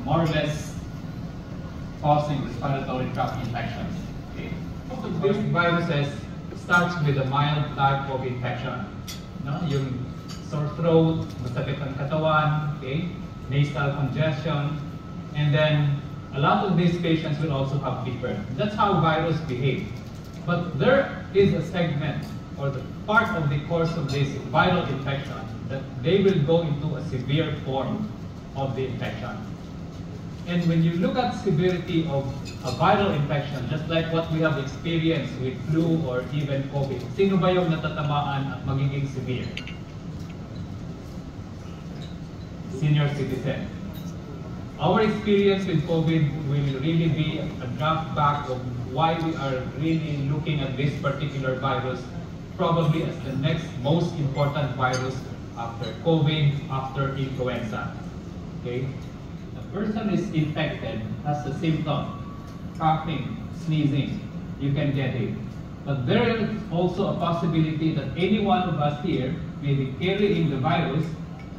more or less causing respiratory tract infections. Okay. Most of these viruses starts with a mild type of infection. No? Yung sore throat, masakit ang katawan, okay? Nasal congestion, and then a lot of these patients will also have fever. That's how virus behave. But there is a segment or the part of the course of this viral infection that they will go into a severe form of the infection. And when you look at severity of a viral infection, just like what we have experienced with flu or even COVID, sino ba yung natatamaan at magiging severe? Senior citizen. Our experience with COVID will really be a draft back of why we are really looking at this particular virus probably as the next most important virus after COVID, after influenza. Okay? The person is infected, has a symptom, coughing, sneezing, you can get it. But there is also a possibility that any one of us here may be carrying the virus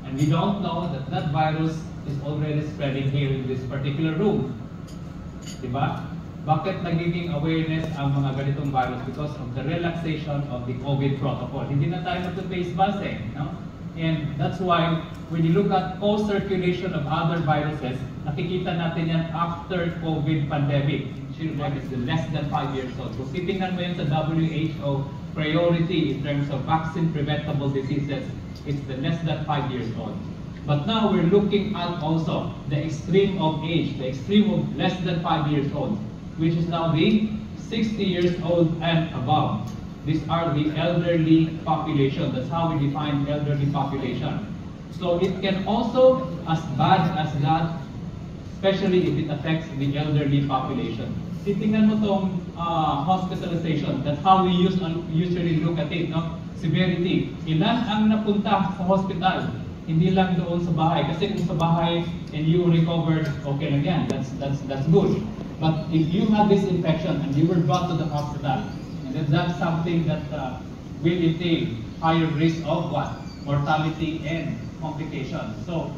and we don't know that that virus is already spreading here in this particular room. Diba? Bakit nagiging awareness ang mga ganitong virus? Because of the relaxation of the COVID protocol. Hindi na tayo mag-face mask eh. No? And that's why when you look at co-circulation of other viruses, nakikita natin yan after COVID pandemic. Like it's the less than 5 years old. So titingnan mo yan sa WHO priority in terms of vaccine preventable diseases, it's the less than 5 years old. But now we're looking at also the extreme of age, the extreme of less than 5 years old, which is now the 60 years old and above. These are the elderly population. That's how we define elderly population. So it can also, as bad as that, especially if it affects the elderly population. Titingnan mo tong hospitalization. That's how we usually look at it. No? Severity. Ilan ang napunta sa hospital? Hindi lang doon sa bahay. Kasi kung sa bahay and you recovered, okay lang yan. That's good. But if you had this infection and you were brought to the hospital, and then that's something that will entail higher risk of what? Mortality and complications. So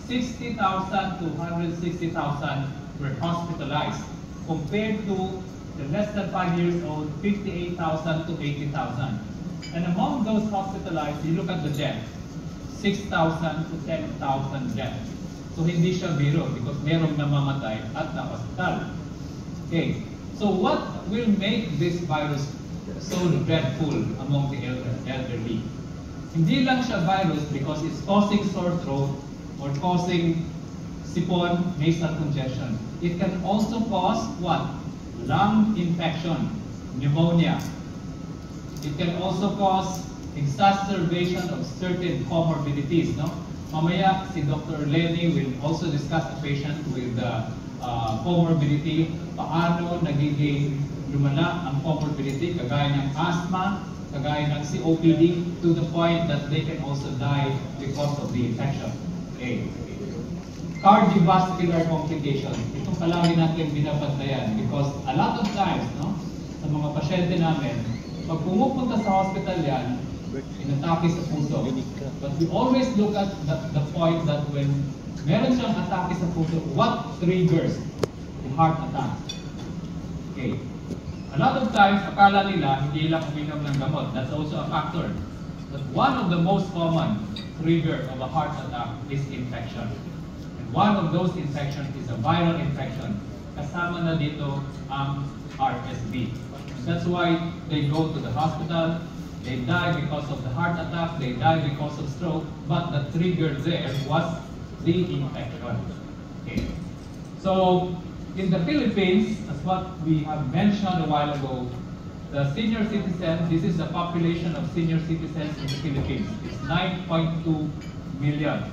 60,000 to 160,000 were hospitalized compared to the less than 5 years old, 58,000 to 80,000. And among those hospitalized, you look at the deaths, 6,000 to 10,000 deaths. So hindi siya biro because merong namamatay at na-hospital. Okay, so what will make this virus so dreadful among the elderly? Hindi lang siya virus because it's causing sore throat or causing sipon, nasal congestion. It can also cause what? Lung infection, pneumonia. It can also cause exacerbation of certain comorbidities. No? Mamaya, si Dr. Lenny will also discuss a patient with comorbidity, paano nagiging lumala ang comorbidity, kagaya ng asthma, kagaya ng COPD, to the point that they can also die because of the infection. Okay. Cardiovascular complications. Itong palagi natin binabantayan because a lot of times, no, sa mga pasyente namin, pag pumupunta sa hospital yan, inatake sa puso. But we always look at the point that when meron siyang atake sa puso, what triggers the heart attack? Okay. A lot of times, akala nila hindi lang uminom ng gamot. That's also a factor. But one of the most common trigger of a heart attack is infection. And one of those infections is a viral infection. Kasama na dito ang RSV. That's why they go to the hospital. They die because of the heart attack, they die because of stroke, but the trigger there was the infection. Okay. So, in the Philippines, as what we have mentioned a while ago, the senior citizens, this is the population of senior citizens in the Philippines. It's 9.2 million,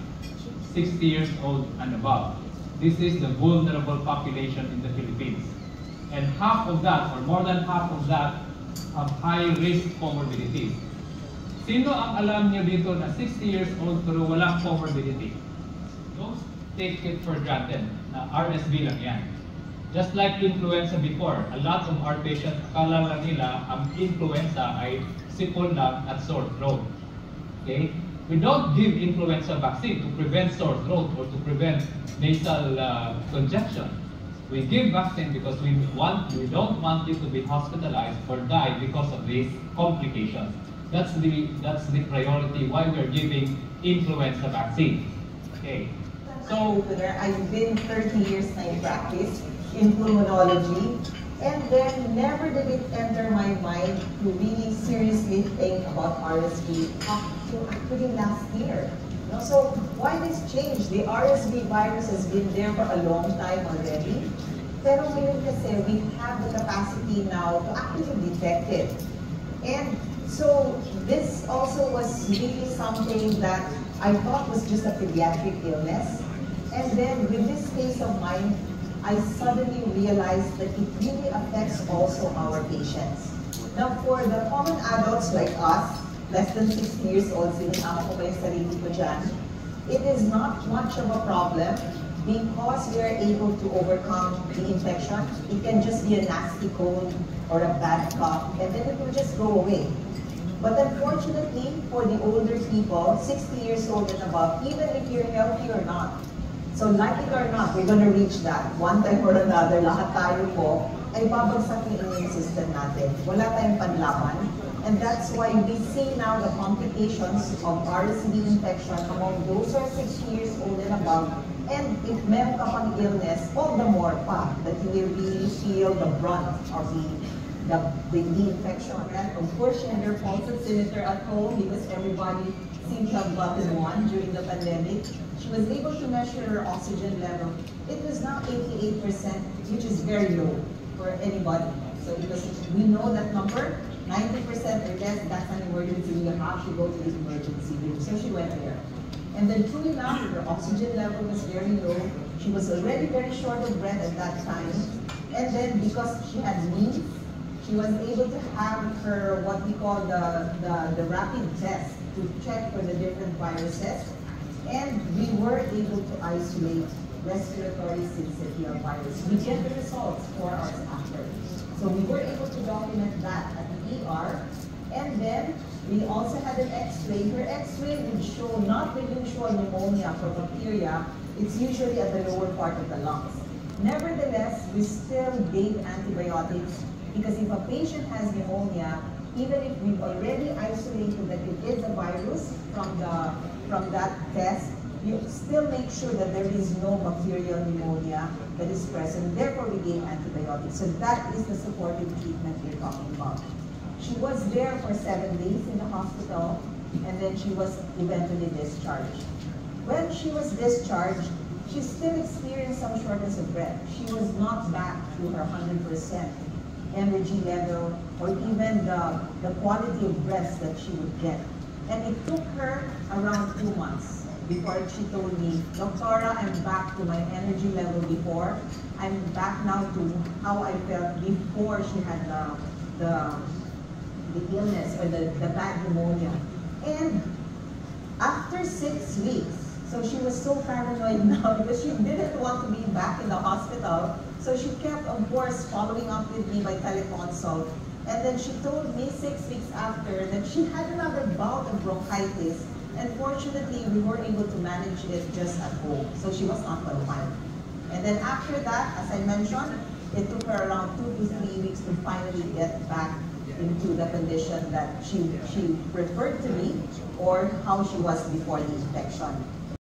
60 years old and above. This is the vulnerable population in the Philippines. And half of that, or more than half of that, have high-risk comorbidities. Sino ang alam niyo dito na 60 years old pero walang comorbidity? Don't take it for granted na RSV lang yan. Just like influenza before, a lot of our patients, akala lang nila ang influenza ay sipon lang at sore throat. Okay? We don't give influenza vaccine to prevent sore throat or to prevent nasal congestion. We give vaccine because we don't want you to be hospitalized or die because of these complications. That's the priority why we're giving influenza vaccine. Okay. So I've been 30 years in practice in pulmonology, and then never did it enter my mind to really seriously think about RSV up to actually last year. So why this change? The RSV virus has been there for a long time already. Pero ngayon kasi we have the capacity now to actually detect it. And so this also was really something that I thought was just a pediatric illness. And then with this case of mine, I suddenly realized that it really affects also our patients. Now for the common adults like us, less than 60 years old, sinasama ko pa yung sarili ko dyan, it is not much of a problem because we are able to overcome the infection. It can just be a nasty cold or a bad cough, and then it will just go away. But unfortunately, for the older people, 60 years old and above, even if you're healthy or not, so like it or not, we're going to reach that. One time or another, lahat tayo po ay babagsak yung immune system natin. Wala tayong panlaban. And that's why we see now the complications of RSV infection among those who are 60 years old and above. And if meron ka pang illness, all the more pa that you will really feel the brunt of the infection. And of course, she had her pulse oximeter at home because everybody seemed to have gotten one during the pandemic. She was able to measure her oxygen level. It was now 88%, which is very low for anybody. So because we know that number, 90% or less, that's an emergency. You have to go to the emergency room. So she went there. And then true enough, her oxygen level was very low. She was already very short of breath at that time. And then because she had means, she was able to have her, what we call the rapid test to check for the different viruses. And we were able to isolate respiratory syncytial virus. We get the results 4 hours after. So we were able to document that at the ER. And then we also had an X-ray. Her X-ray would show not the usual pneumonia for bacteria. It's usually at the lower part of the lungs. Nevertheless, we still gave antibiotics because if a patient has pneumonia, even if we've already isolated that it is a virus from that test, you still make sure that there is no bacterial pneumonia that is present. Therefore, we gave antibiotics. So that is the supportive treatment we're talking about. She was there for 7 days in the hospital, and then she was eventually discharged. When she was discharged, she still experienced some shortness of breath. She was not back to her 100% energy level or even the quality of breath that she would get. And it took her around 2 months before she told me, Doctora, I'm back to my energy level before. I'm back now to how I felt before she had the illness or the bad pneumonia. And after 6 weeks, so she was so paranoid now because she didn't want to be back in the hospital. So she kept, of course, following up with me by teleconsult. And then she told me 6 weeks after that she had another bout of bronchitis. And fortunately, we were able to manage it just at home. So she was not confined. And then after that, as I mentioned, it took her around 2 to 3 weeks to finally get back into the condition that she preferred to be or how she was before the infection.